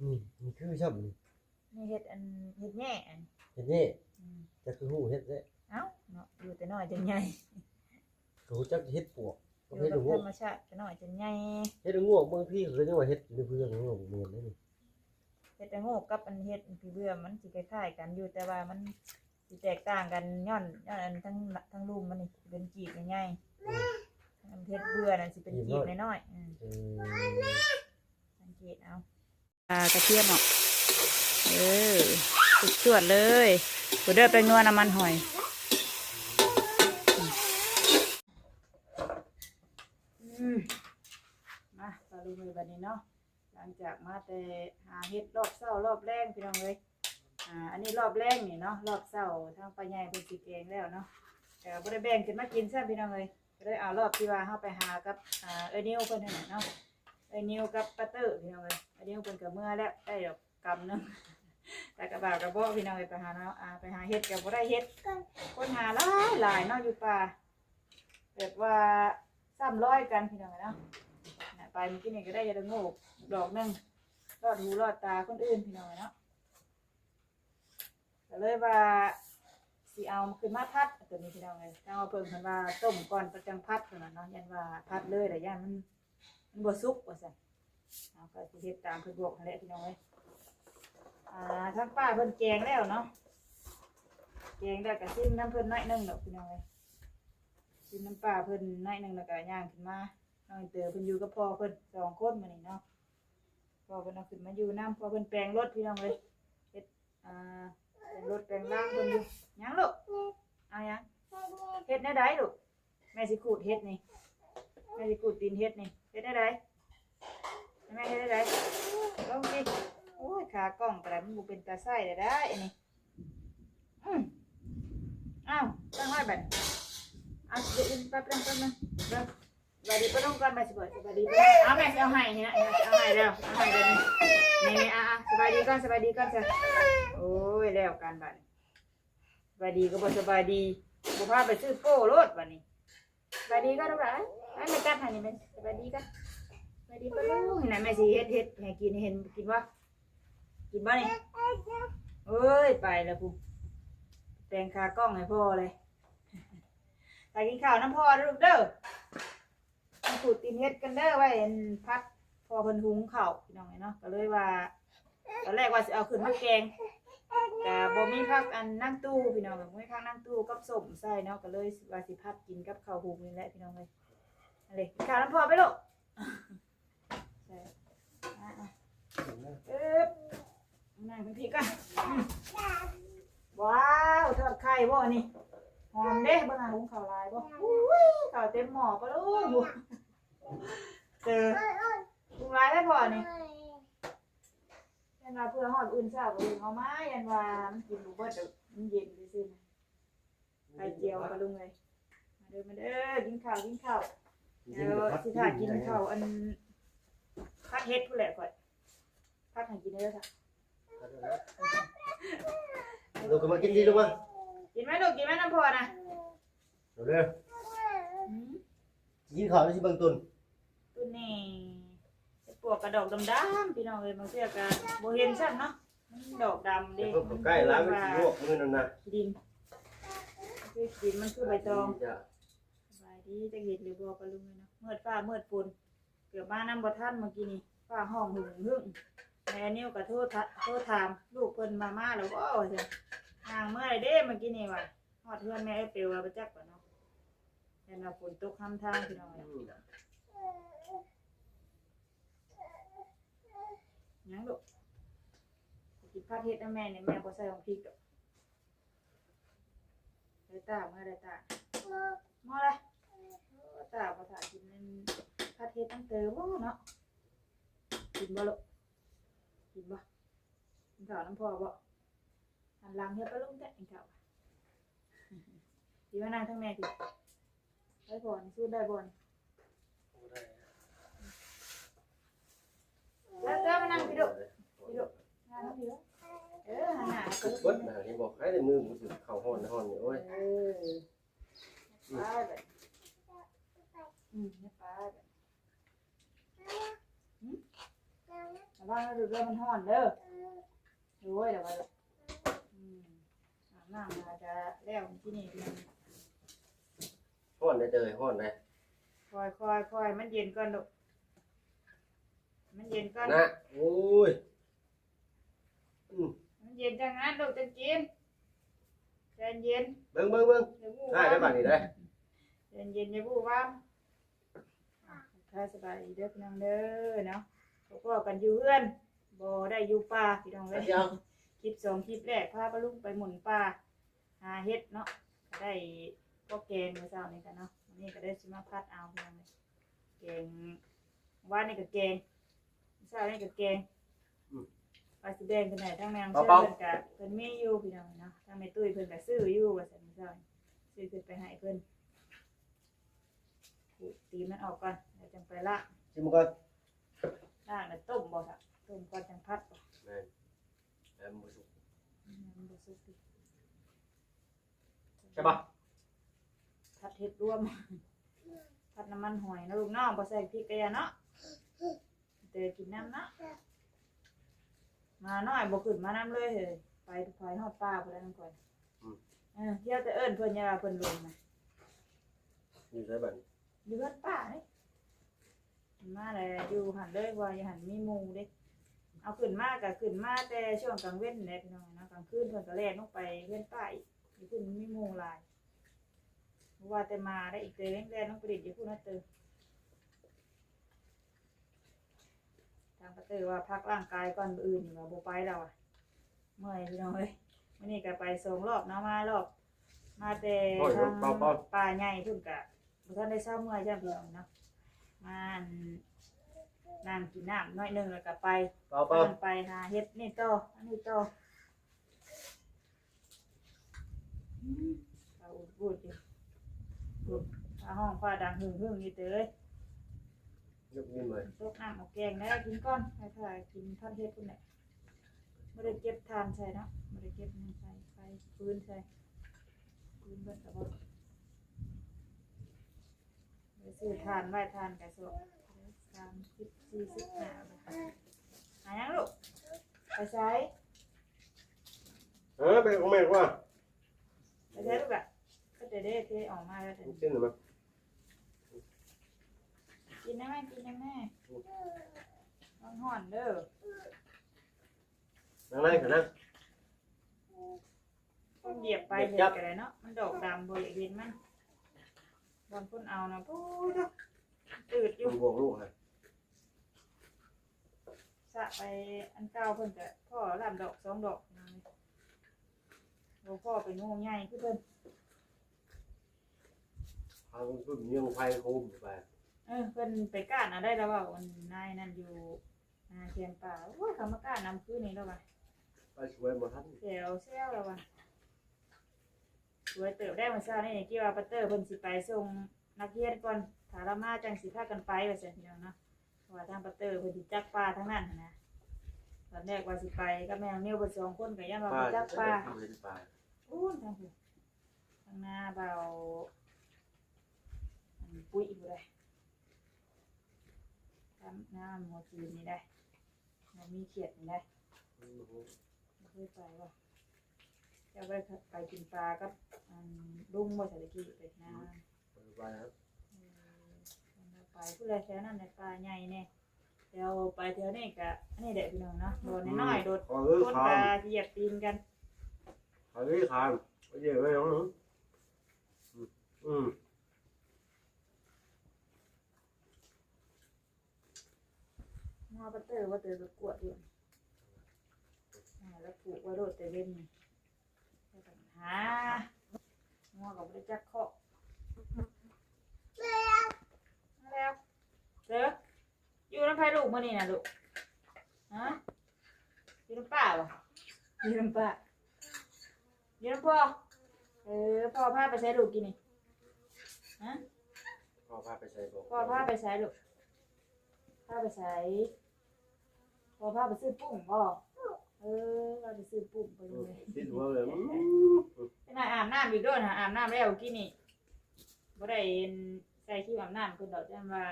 นี่คือช่ำนี่เฮ็ดอันเฮ็ดแง่อันเฮ็ดนี่จะคือหูเฮ็ดเด้เอ้าเนาะอยู่แต่น้อยจนใหญ่ก็ฮู้จักเฮ็ดปวกก็อยู่เฮ็ดกับงูธรรมชาติแต่น้อยจนใหญ่เฮ็ดงูบางทีก็ยังว่าเฮ็ดในเพื่อนงูเหมือนนี่เฮ็ดแต่โง่กับอันเฮ็ดพี่เบื่อมันสิคล้ายๆกันอยู่แต่ว่ามันสิแตกต่างกันย้อนอันทั้งรูมมันนี่เป็นกีบใหญ่ๆอันเฮ็ดเบื่อนั่นสิเป็นกีบน้อยสังเกตเอากระเทียมออกสวดเลยกูเด้อเป็นนัวน้ำมันหอยมาตาลุยบัดนี้เนาะหลังจากมาแต่หาเฮ็ดรอบเช้ารอบแรงพี่น้องเลยอันนี้รอบแรงนี่เนาะรอบเช้าทางปลาใหญ่เพิ่นสิแกงแล้วเนาะแต่บ่ได้แบ่งขึ้นมากินซะพี่น้องเลยก็เลยเอารอบที่ว่าเฮาไปหากับเอ้ยนิวเพิ่นนั่นน่ะเนาะเอ้ยนิวกับป้าเตอร์พี่น้องเลยเอ้ยนิวเพิ่นก็เมื่อแล้วได้ดอกกำนึงแต่กระบะกระบอกพี่น้องเลยไปหาเนาะไปหาเฮ็ดกับบ่ได้เฮ็ดคนหาหลายเนาะอยู่ป่าแบบว่า300กันพี่น้องเนาะไปเมื่อกี้นี่ก็ได้ยาดองโง่ดอกนึงรอดหูรอดตาคนอื่นพี่น้องเนาะก็เลยว่าสิเอาขึ้นมาพัดตัวนี้พี่น้องเลยถ้าเอาเพิ่งขึ้นมาต้มก่อนประจังพัดเท่านั้นเนาะยันว่าพัดเลยแต่ยันมันบ่สุกว่าซั่นเอาก็สิเฮ็ดตามเพิ่นบอกนั่นแหละพี่น้องเลยทั้งป้าเพิ่นแกงแล้วเนาะแกงได้กับซิมน้ำเพิ่นน้อยนึงดอกพี่น้องเลยซิมน้ำป้าเพิ่นน้อยนึงแล้วก็ย่างขึ้นมาน้องเต๋อเพิ่นอยู่กับพ่อเพิ่น2คนมื้อนี้เนาะพ่อเพิ่นเอาขึ้นมาอยู่น้ำพ่อเพิ่นแปลงรถพี่น้องเลยเฮ็ดแปลงรถแปลงร่างเพิ่นอยู่ยังลูกเอายังเฮ็ดได้ไดลูกแม่สิขูดเฮ็ดนี่แม่สิขูดตีนเฮ็ดนี่เฮ็ดได้ไดแม่เฮ็ดได้ไดลองดิโอ้ยขากล้องแต่มันบุเป็นตาไส้ได้อันนี้อ้าวตั้งไว้แบบเดี๋ยวแป๊บนึงเดี๋ยวสบายดีป้าต้องก่อนไปสบายดีเอาแม่เอาให้นี่นะเอาให้แล้วเอาให้เลยนี่สบายดีก่อนจ้ะโอ้ยแล้วกันบัดสบายดีก็บ่สบายดีบุพาไปซื้อโป้รถบัดนี้สบายดีก็ได้ไหมให้แม่กัดให้นี่แม่สบายดีกันสบายดีป้าลูกเห็นไหมแม่สิเฮ็ดให้กินเห็นกินว่ากินบ้านี่เอ้ยไปแล้วกูแต่งคากล้องให้พ่อเลยไปกินข้าวน้ำพ่อลูกเด้อมาขูดตีนเฮ็ดกันเด้อไว้พัดพอเพิ่นหุงข้าวพี่น้องเนาะก็เลยว่าตอนแรกว่าสิเอาขึ้นมาแกงแต่บ่มีผักอันนั่งตู้พี่น้องบ่มีผักนั่งตู้กับส้มใส่เนาะก็เลยว่าสิพัดกินกับข้าวหุงนี่แหละพี่น้องเลยอะไรกินข้าวน้ำพ่อไปลูกนั่งเป็นพี่กันว้าวทอดไข่บ่นี่หอมเด้บ้านหุงข้าวลายบ่ข้าวเต็มหม้อปะลูกเจอหุงลายได้พอนี่ยันว่าเพื่อหอดอื่นเช้าก็หุงเอามายันว่ามันกินบ่เบิดมันเย็นซื่อๆไข่เจียวปะลุงเลยมาเด้อกินข้าวเดี๋ยวสิถ่ายกินข้าวอันพัดเฮ็ดผู้แหละก่อนพัดให้กินได้ค่ะลูกก็มากินดีลูกมากินไหมลูกกินไหมน้ำพอนะเร็วกินข้าวที่เบื้องต้นตัวนี้ปวกกระดอกดำๆพี่น้องเลยบางเสียกันโบเห็นชัดเนาะดอกดำเด็กใกล้ล้างไม่ลวกมือนั่นนะดินมันคือใบตองสบายดีจะเห็นหรือบอกกันลุงเลยเนาะเมื่อฟ้าเมื่อฝนเกือบมาน้ำบ่ทันเมื่อกี้นี่ฟ้าห้องหึ่งแม่นิ้วกับโทษถามลูกเพิ่นมาแล้วก็เอาจ้ะห่างเมื่อไรเด้เมื่อกี้นี่ว่ะฮอดเพื่อนแม่เปลวเราไปจักก่อนเนาะแต่เราฝนตกค่ำทางพี่น้องยังลูกกินผัดเฮ็ดนะแม่เนี่ยแม่บ่ใส่ของพริกดอกได้ตาเมื่อได้ตามาเลยตาบ่ถ่ายกินนั่นผัดเฮ็ดตั้งเตอบ่เนาะกินบ่ลูกกินบ่กินข้าวน้ำพ่อบ่หันหลังเฮ็ดไปลุงแท้กินข้าวดีมานั่งทั้งแม่ดิได้บ่นี่สู้ได้บ่นี่แล้วมานั่งพี่ดุนั่งพี่ดุหันหน้าก็เบิดน่ะนี่บอกให้แต่มือบ่สิเข้าฮ้อนนี่โอ้ยไปแบบเนี่ยไปแบบ แต่ว่าดูเรื่องมันห่อนเด้อดูไว้เดี๋ยวไปอาบน้ำมาจะแล้วที่นี่มัน ห้อนได้เจอห้อนได้ คอยมันเย็นก่อนลูกมันเย็นก่อน นะโอ้ยมันเย็นจังงั้นลูกจะกินใจเย็น เบิ่ง ได้ ได้บัดนี้ได้ ใจเย็นอย่าบู้ว่าถ้าสบายเด้อพี่น้องเด้อเนาะก็กันอยู่เพื่อนบ่ได้อยู่ป่าพี่น้องเลย เดี๋ยว คลิป2คลิปแรกพาปลาลุงไปหมุนป่าหาเฮ็ดเนาะก็ได้ก็แกงมื้อเช้านี้กันเนาะวันนี้ก็ได้สิมาพัดเอาพี่น้องเลยแกงว่านี่ก็แกงมื้อเช้านี่ก็แกงปลาสิแดงเพิ่นได้ทั้งแมงเชื่อเพิ่นก็เพิ่นมีอยู่พี่น้องเนาะทั้งแม่ตุ้ยเพิ่นก็ซื้ออยู่ว่าซั่นมื้อเช้าซื้อขึ้นไปให้เพิ่นตีมันออกก่อนแล้วจังไปละ ชิมก่อน ล้างแล้วต้มบ่ซะต้มก่อนจังพัดบ่ แม่นแล้วมันสุก มันบ่สุกดิ ใช่ป่ะ ผัดเห็ดรวม ผัดน้ำมันหอยนะลูกน้องพอใส่พริกกระยาเนาะเตยกินน้ำเนาะมาหน่อยบ่ขึ้นมาน้ำเลยเฮ้ยไปทุกไฟฮอดป้าไปแล้วนั่นก่อนเที่ยวแต่เอิ้นเพิ่นอย่าเพิ่นลงนะ อยู่ใช่บัดนี้ อยู่เพิ่นป้านี่มาเลยอยู่หันเลยว่าอย่าหันมีหมู่เด้เอาขึ้นมาก็ขึ้นมาแต่ช่วงกลางเว้นแหละพี่น้องนะกลางคืนเพิ่นก็แล่นลงไปเพิ่นป้าอีกอยู่ขึ้นมีหมู่หลายว่าแต่มาได้อีกเตยแล่นลงไปดิอยู่พุ่นน่ะเตยทางประตูว่าพักร่างกายก่อนอื่นว่าบ่ไปแล้วอ่ะเมื่อยพี่น้องเอ้ยมื้อนี้ก็ไป2รอบเนาะมารอบมาแต่ทางป่าใหญ่พุ่นก็บ่ทันได้เช้าเมื่อยจ้ะพี่น้องเนาะมานั่งกินน้ำน้อยนึงแล้วก็ไป เปล่า ไปหาเฮ็ดนี่ต่ออันนี้ต่อเอาพูดดิถ้าห้องฟ้าดังหึ่งนี่เตย ยกยิ้มเลย ตกน้ำเอาแกงได้กินก้อนใช่กินทอดเฮ็ดพุ่นแหละไม่ได้เก็บทานใช่เนาะไม่ได้เก็บนั่นใส่ไฟพื้นใส่พื้นเบิดแต่ว่าไปซื้อทานไว้ทานกระสอบ30-40หายังลูกไปใช้ เป็นของแม่กว่า ไปใช้ลูกอะก็จะได้เทออกมาแล้ว เส้นหรือมั้ย กินได้ไหมกินได้ไหมต้องห่อนเด้อ นั่งได้กันนะ ต้องเหยียบไปเห็นกันเลยเนาะมันดอกดำบริเวณมันบางคนเอานะปุ๊บตืดอยู่ บวกลูกนะ สะไปอันเก่าเพิ่นก็พ่อลำดอก2ดอกเราพ่อเป็นงูใหญ่คือเพิ่น เอาพึ่งยังไฟโคมไป เพิ่นไปก้านเอาได้แล้วว่าวันนายนั่นอยู่เชียงป่าโอ้ยเขามาก้านนำคืนนี้แล้วว่ะ ไปช่วยมาทัน เซลแล้วว่ะสวยเติบได้มาเช้านี่กี่ว่าปัตเตอร์เพิ่นสิไปส่งนักเรียนก่อนถ้าเรามาจังสิพากันไปว่าซั่นพี่น้องเนาะเพราะว่าทางปัตเตอร์เพิ่นสิจักป่าทั้งนั้นนะตอนแรกว่าสิไปกับแม่นิ้วเพิ่น2คนก็ยังว่าบ่จักป่าอู้ทางผู้ทางหน้าเบาปุ้ยอยู่เลยทำหน้าหมอจีนนี่ได้มันมีเขียดนี่ได้ไม่เคยไปว่ะจะไปกินปลากับลุงบ่ใส่ตะกี้ไปนะไปครับ ไปผู้ใดแถวนั้นในปลาใหญ่เนี่ยเดี๋ยวไปแถวนี้ก็อันนี้เด็กพี่น้องเนาะโดนน้อยๆโดดต้นปลาเหยียบตีนกัน ขอที่ทานไปเยอะไปน้องมาปัตเตอร์ว่าเตอร์กวดอยู่แล้วผูกว่าโดดแต่เว้นหางัวกับได้จักเคาะแล้วเด้ออยู่น้ำไผ่ลูกมื้อนี้น่ะลูกฮะอยู่น้ำป้าบ่อยู่น้ำป้าอยู่น้ำพ่อพ่อพาไปใช้ลูกกินนี่ฮะ พ่อพาไปใส่บอก พ่อพาไปใช้ลูกพาไปใช้พ่อพาไปซื้อปุ้งบ่เราไปซื้อปุ้งไปเลย ติดหัวเลย เป็นนายอาบน้ำอีกด้วยนะอาบน้ำแล้วกินนี่บ่ได้ใส่ขี้อาบน้ำคือดอกจังว่า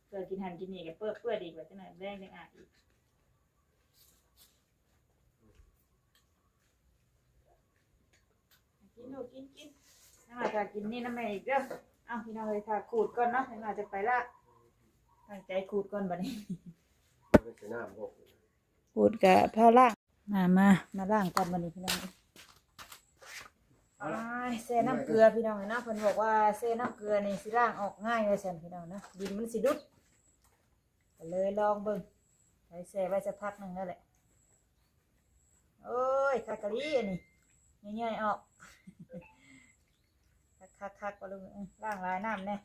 เกิดกินหันกินนี่ก็เปื้อนอีกว่าจังไหนแรงจังอาบอีก อยู่กินน้ำมาถ้ากินนี่น้ำแม่อีกเด้อเอาพี่น้องเลยถ้าขูดก่อนเนาะให้มาจะไปละตั้งใจขูดก่อนบัดนี้ ไม่ใช่น้ำหก ขูดกับผ้าล่างมาล่างก่อนบัดนี้พี่น้องเซน้ำเกลือพี่น้องเนาะเพิ่นบอกว่าเซน้ำเกลือนี่สิล่างออกง่ายเลยแซนพี่น้องนะดินมันสิดุดก็เลยลองเบิ่งใส่เซไว้สักพักหนึ่งนั่นแหละโอ้ยคากะลีอันนี้ง่ายๆออกคักๆก็ลงล่างลายน้ำเนี่ย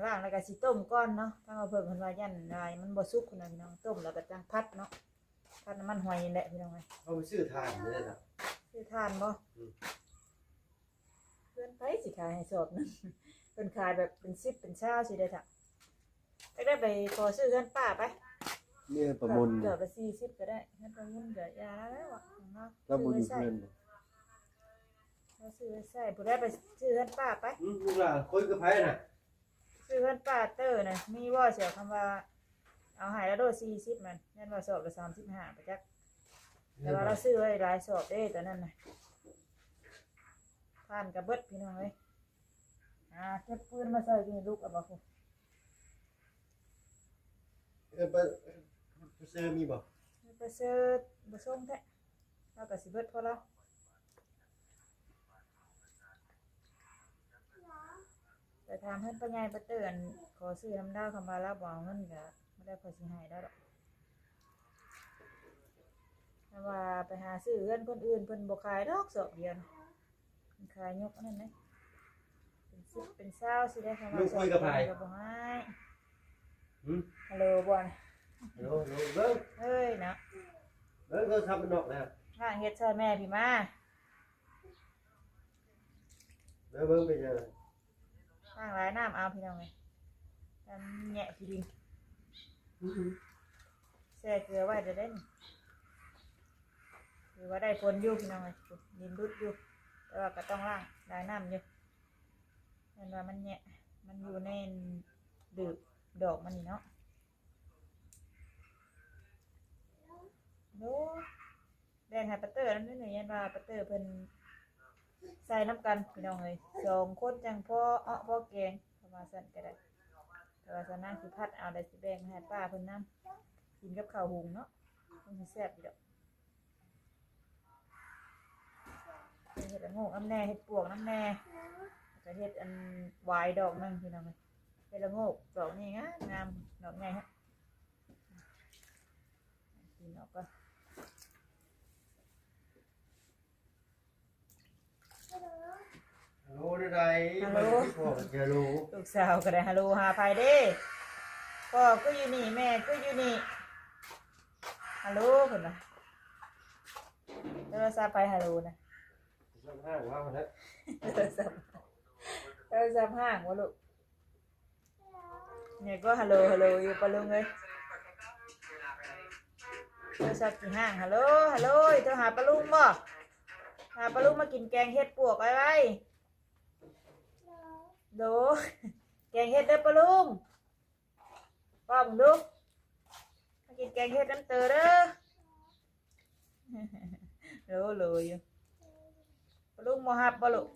ล่างแล้วก็สิต้มก้อนเนาะถ้ามาเพิ่มขึ้นมายันลายมันบ่สุกคุณพี่น้องต้มแล้วก็จังพัดเนาะพัดน้ำมันหอยแหละพี่น้องไง เอาไปซื้อทานเลยนะ ซื้อทานบ่เพื่อนไปสิขายให้สอบนึงเป็นขายแบบเป็น10เป็น20สิได้จ้ะได้ไปขอซื้อเพื่อนป้าไป เนี่ยประมูล เกือบละ40ก็ได้เพื่อนประมูลก็ยาแล้วอ่ะเนาะ เราบุญเพื่อน เราซื้อใส่ผู้ได้ไปซื้อเพื่อนป้าไป ลูกหลานคุยกับไพ่น่ะ ซื้อเพื่อนป้าเตอร์นะมีว่าเสียคำว่าเอาหายแล้วโดด40มันนั่นว่าสอบละ35ไปจักแต่ว่าเราซื้อไว้หลายสอบเด้ตอนนั้นน่ะผ่านกับเบิดพี่น้องเอ้ยเก็บปืนมาใส่กินลูกเอาบ่ฮู้ ไปซื้อมีบ่ ไปซื้อบ่ส่งแท้เราก็สิเบิดพอแล้วแต่ถามเพิ่นปัญญาไปเตือนขอซื้อน้ำดาวคำว่าเราบ่เอาเงินก็บ่ได้พอสิให้ได้ดอกแต่ว่าไปหาซื้อเงินคนอื่นเพิ่นบ่ขายดอกสอบเดียวนะเพิ่นขายยกอันนั้นนะเป็น10เป็น20สิได้คำว่าสอบก็บ่ให้ฮัลโหลบ่นะ โน้เบิ้ง เฮ้ยนะ เบิ้งเขาทำเป็นนอกนะ ข้างเฮ็ดช่วยแม่พี่มา เบิ้งไปเจอ ข้างหลายน้ำเอาพี่น้องเลยทำแหนะขี้ดินแช่เกลือไว้จะได้หรือว่าได้ผลอยู่พี่น้องเลยดินรุดอยู่แต่ว่าก็ต้องล้างหลายน้ำอยู่เห็นว่ามันแหนะมันอยู่ในดืบดอกมันนี่เนาะดูแบ่งให้ปัตเตอร์นั่นนี่ยันว่าปัตเตอร์เพิ่นใส่น้ำกันพี่น้องเลย2คนจังพ่อพ่อแกงประมาณสั่นก็ได้แต่ว่าสั่นนั่งสิพัดเอาได้สิแบ่งให้ป้าเพิ่นน้ำกินกับข้าวหุงเนาะมันสิแซ่บอยู่ดอกเฮ็ดละโงกน้ำแน่เฮ็ดปวกน้ำแน่ก็เฮ็ดอันวายดอกนึงพี่น้องเลยเฮ็ดละโงกดอกนี่งามดอกใหญ่ฮะกินออกก็ฮัลโหลได้พ่อจะรู้ ลูกสาวก็ได้ฮัลโหลหาไผเด้พ่อก็อยู่นี่แม่ก็อยู่นี่ฮัลโหลเพิ่นน่ะโทรศัพท์ไปฮัลโหลนะห้างว่าแล้ว โทรศัพท์ห้างวะลูกเนี่ยก็ฮัลโหลอยู่ปะลุงเอ้ยโทรศัพท์ที่ห้างฮัลโหลโทรหาปะลุงบ่หาปะลุงมากินแกงเห็ดปวกไว้โดแกงเห็ดเด้อปะลุงป้อมดูมากินแกงเห็ดน้ำเตอเด้อโหลอยู่ปะลุงโมหับบ่ลูก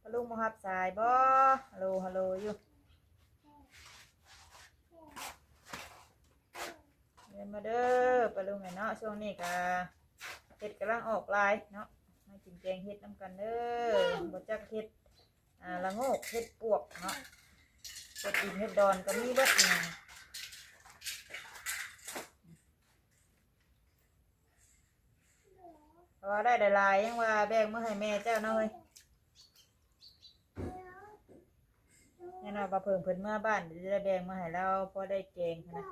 ปะลุงโมหับสายบ่ฮัลโหลอยู่เดินมาเด้อปะลุงไงเนาะช่วงนี้ก็เห็ดกำลังออกลายเนาะมากินแกงเห็ดน้ำกันเด้อบ่จักเห็ดละโงกเห็ดปวกเนาะเห็ดดินเห็ดดอนก็มีเบิดนี่เพราะว่าได้หลายยังว่าแบ่งมาให้แม่เจ้าเนาะเฮ้ยนี่เนาะบ่เพิ่งเพิ่นเมื่อบ้านจะได้แบ่งมาให้เราพอได้แกงนะ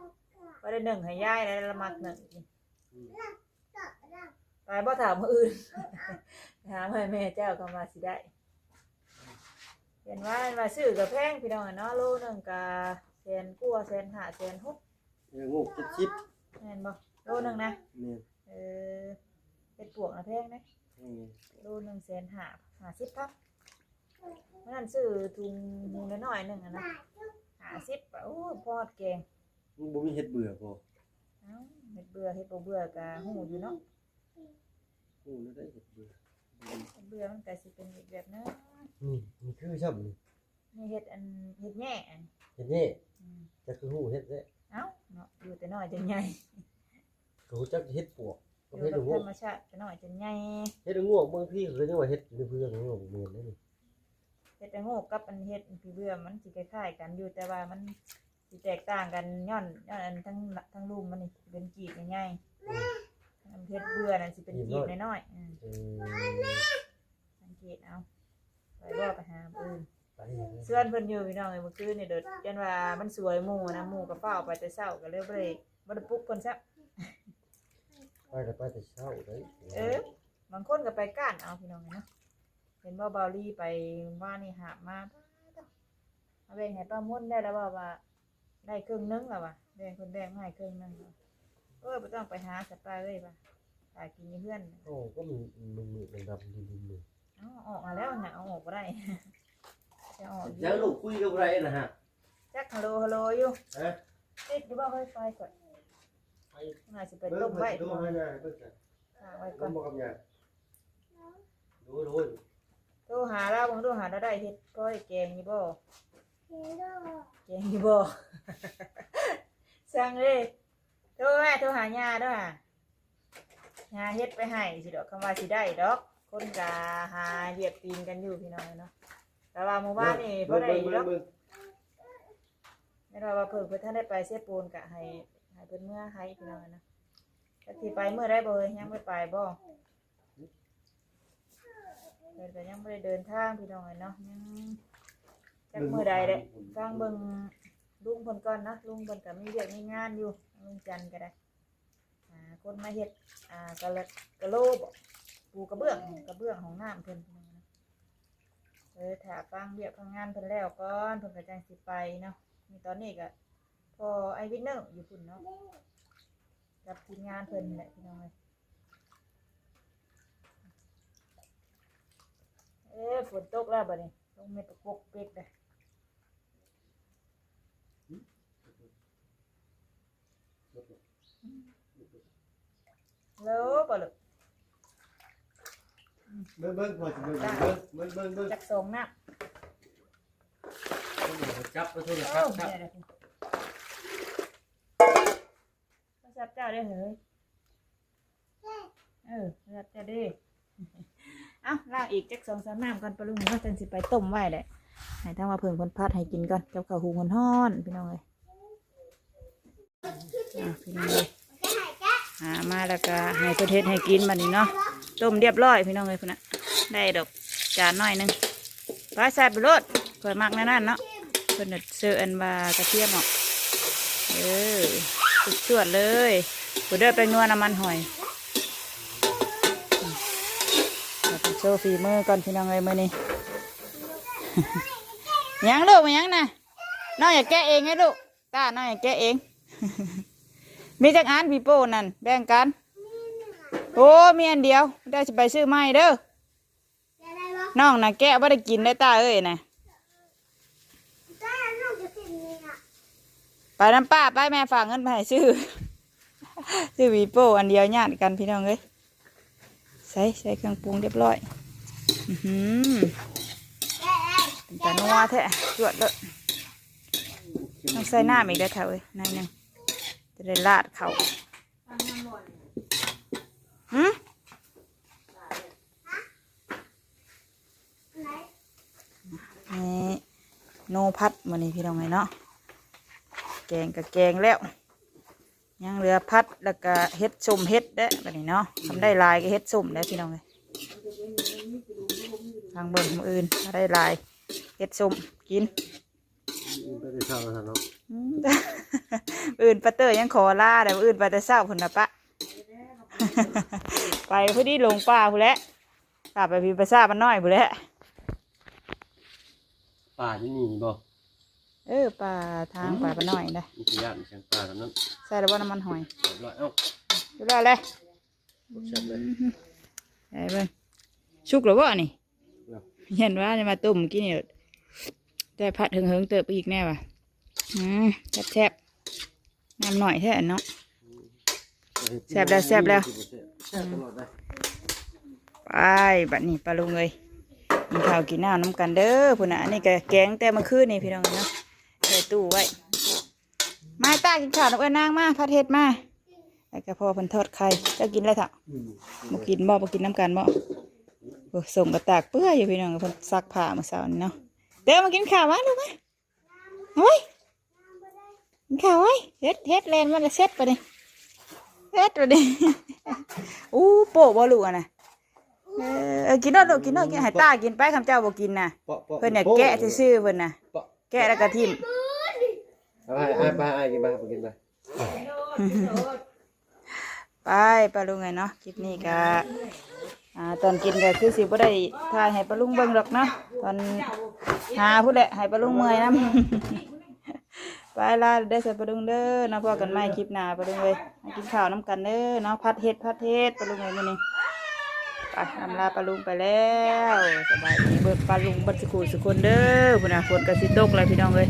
พอได้นึ่งให้ยายได้ละมักนึ่งไปบ่ถามคนอื่น ถามให้แม่เจ้าก็มาสิได้เห็นว่าซื้อกับแพงพี่น้องเนาะโลนึงก็100,000กว่า150,000 160,000 งูจิ๊บ แม่นบ่โลนึงนะ เนี่ย เฮ็ดปวกนะแพงนะโลนึง150,000นั่นซื้อถุงน้อยๆนึงนะ50โอ้พอดแกง บ่มีเห็ดเบื่อพ่อ เฮ็ดเบื่อเฮ็ดบ่เบื่อก็ฮู้อยู่เนาะ งูได้เห็ดเบื่อ เบื่อมันก็สิเป็นอีกแบบนึง นี่คือชอบนี่ นี่เฮ็ดอันเฮ็ดแง่อัน เฮ็ดนี่จะคือหูเฮ็ดเด้ เอ้าเนาะอยู่แต่น้อยจนใหญ่ ก็หูจักเฮ็ดปวก อ ก็ ยู่ เฮ็ด กับ งู ธรรมชาติแต่น้อยจนใหญ่ เฮ็ดงูบางพี่คือยังว่าเฮ็ดในเพื่อนงูเหมือนนั่นนี่ เฮ็ดแต่โง่กับอันเฮ็ดพี่เบื่อมันสิคล้ายๆกันอยู่แต่ว่ามันสิแตกต่างกันย้อนอันทั้งรูมมันนี่เป็นกีบใหญ่ๆอันเฮ็ดเบื่อนั่นสิเป็นกีบน้อยสังเกตเอาไปบ่ไปหาปืน ไป เสื้อนเพิ่นอยู่พี่น้องเอ้ยเมื่อคืนนี่เด้อยันว่ามันสวยหมู่นะหมู่ก็เฝ้าไปแต่เช้าก็เลยบ่ได้ปลุกเพิ่นซะ ไปแต่เช้าได้ บางคนก็ไปก้านเอาพี่น้องเนาะเห็นว่าเบาลี่ไปว่านี่หาบมาเอาแบ่งให้ป้ามุ่นได้แล้วว่าได้ครึ่งนึงแล้วว่ะแบ่งคนแบ่งให้ครึ่งนึงบ่ต้องไปหาสัตว์ปลาเลยป่ะตายกินเพื่อน โอ้ก็มีดำดินนี่ เอาออกมาแล้วน่ะเอาออกบ่ได้จะออก จังลูกคุยกับไรนะฮะ จักฮัลโหลอยู่ ฮะ ติดอยู่บ่เฮ้ยไฟก่อน ไป น่าสิไปต้มไว้ ดูให้นะเพิ่นจะ ไว้ ต้ ก่อน มกับหยังดู โทรหาเราบ่โทรหาเราได้เฮ็ดพอได้แกงอยู่บ่แกงอยู่บ่ สั่งเลยโทรหาย่าเด้อย่าเฮ็ดไปให้สิดอกคำว่าสิได้ดอกคนก็หาเหยียบตีนกันอยู่พี่น้องเนาะแต่ว่าหมู่บ้านนี่บ่ได้ดอกไม่ว่าว่าเพิ่นท่านได้ไปเสียปูนก็ให้เพิ่นเมื่อให้พี่น้องนะจักสิไปเมื่อได้บ่เอ้ยยังบ่ไปบ่เพิ่นก็ยังบ่ได้เดินทางพี่น้องเนาะยังจักมื้อใดเด้ฟังเบิ่งลุงเพิ่นก่อนนะลุงเพิ่นก็มีเวียกมีงานอยู่ลุงจันทร์ก็ได้คนมาเฮ็ดกะโลบ่ปูกระเบื้องของน้ำเพิ่นพี่น้องนะถ้าฟังเวียกฟังงานเพิ่นแล้วก่อนเพิ่นก็จังสิไปเนาะมีตอนนี้ก็พอไอวินเนอร์อยู่พุ่นเนาะกับทีมงานเพิ่นแหละพี่น้องฝนตกแล้วบัดนี้ลงเม็ดปกเป๊กเลยแล้วบ่ลูก เบิ่งพอสิเบิ่ง จักส่งน้ำ จับไปโทร เอ ศั อ พท์ครับ เดี๋ยวโทรศัพท์เจ้าได้เหรอโทรศัพท์เจ้าได้เอ้าล่างอีกจักสองสามน้ำก่อนปลุงว่าจังสิไปต้มไว้แหละให้ทั้งว่าเพิ่งคนพัดให้กินก่อนกับข้าวหุงคนฮ้อนพี่น้องเลยพี่น้องเลยหามาแล้วก็ให้เพื่อนเฮ็ดให้กินบัดนี้เนาะต้มเรียบร้อยพี่น้องเลยพุ่นน่ะได้ดอกจานน้อยหนึงปลาแซ่บไปโลดเพิ่นมักแน่นั่นเนาะเพิ่นเสิร์ฟอันว่ากระเทียมออกสวดเลยผู้เด้อไปนัวน้ำมันหอยโชว์ฝีมือก่อนพี่น้องเลยมื้อนี้ ยังลูกมายังนะน้องอยากแกะเองไงลูกตาน้องอยากแกะเอง มีจักอันพี่โป้นั่นแบ่งกันโอ้มีอันเดียวได้จะไปซื้อไม้เด้อน้องน่ะแกะไม่ได้กินได้ตาเอ้ยนะไปน้ำป้าไปแม่ฝากเงินไปให้ซื้อ ซื้อวีโป้อันเดียวญาติกันพี่น้องเอ้ยใส่เครื่องปรุงเรียบร้อยเป็นตานัวแท้จวดเลยต้องใส่น้ำอีกได้เถอะเอ้ยนายหนึ่งจะได้ลาดเขานี่โนพัดมันนี่พี่น้องไงเนาะแกงกับแกงแล้วยังเหลือพัดแล้วก็เฮ็ดส้มเฮ็ดได้แบบนี้เนาะทำได้ลายก็เฮ็ดส้มได้พี่น้องเลยทางเบิ่งมืออื่นมาได้ลายเฮ็ดส้มกินอื่นปะเตอร์ยังขอล่าแต่อื่นไปแต่เศร้าพุ่นนะปะ ไปพอดีลงป่าพุ่นแหละกลับไปพี่ประสามันน้อยพุ่นแหละ ป่าที่นี่บ่ป่าทางป่าปน้อยนะ มีขยะมีเชียงป่าตรงนั้น ใส่แล้วว่าน้ำมันหอย เอ้า ดูได้เลย ชัดเลย ไอ้เบิ้งชุกหรือว่านี่เห็นว่าจะมาตุ่มกินเนี่ยได้ผัดเหิงเติบไปอีกแน่ว่ะแซ่บน้ำหน่อยแท้เนาะแซ่บแล้วแซ่บตลอดได้ น้ำหน่อยแท้น้ำหน่อยแท้ แซ่บตลอดได้ แซ่บแล้ว แซ่บตลอดได้ แซ่บแล้ว แซ่บตลอดได้ แซ่บแล้ว แซ่บตลอดได้ ไปบัดนี้ปลาลุงเลยกินข้าวกินน้ำน้ำกันเด้อพุ่นน่ะอันนี้ก็แกงแต่เมื่อคืนนี่พี่น้องเนาะใส่ตู้ไว้มาตากินข้าวน้ำเอ้นนางมาพัดเห็ดมาแล้วก็พอเพิ่นทอดไข่เจ้ากินอะไรเถอะบ่กินน้ำกันบ่โอ้ส่งกระตากเปื้อยอยู่พี่น้องเพิ่นซักผ้าเมื่อเช้านี้เนาะเดี๋ยวมากินข้าววะลูกมาเฮ้ยกินข้าวไว้เฮ็ดแลนมันละเซ็ตไปดิเฮ็ดไปดิอู้โป๊ะบ่ลูกอ่ะนะกินเนาะลูกกินเนาะกินให้ตากินไปคำเจ้าบ่กินน่ะเพิ่นเนี่ยแกะซื่อๆเพิ่นน่ะแกะแล้วก็ทิ่มไปกินไปกินไปไปปลาลุงไงเนาะคลิปนี้ก็ตอนกินก็คือสิบ่ได้ถ่ายให้ปลาลุงเบิ่งหรอกเนาะตอนหาพูดแหละให้ปลาลุงเมื่อยนำไปลาเด้อใส่ปลาลุงเด้อเนาะพอกันใหม่คลิปหน้าปลาลุงเลยกินข้าวน้ำกันเด้อเนาะพัดเฮ็ดปลาลุงเลยมื้อนี้ไปอำลาปลาลุงไปแล้วสบายดีเบิดปลาลุงบัดสุขุสุคนเด้อพุ่นน่ะฝนก็สิตกแล้วพี่น้องเอ้ย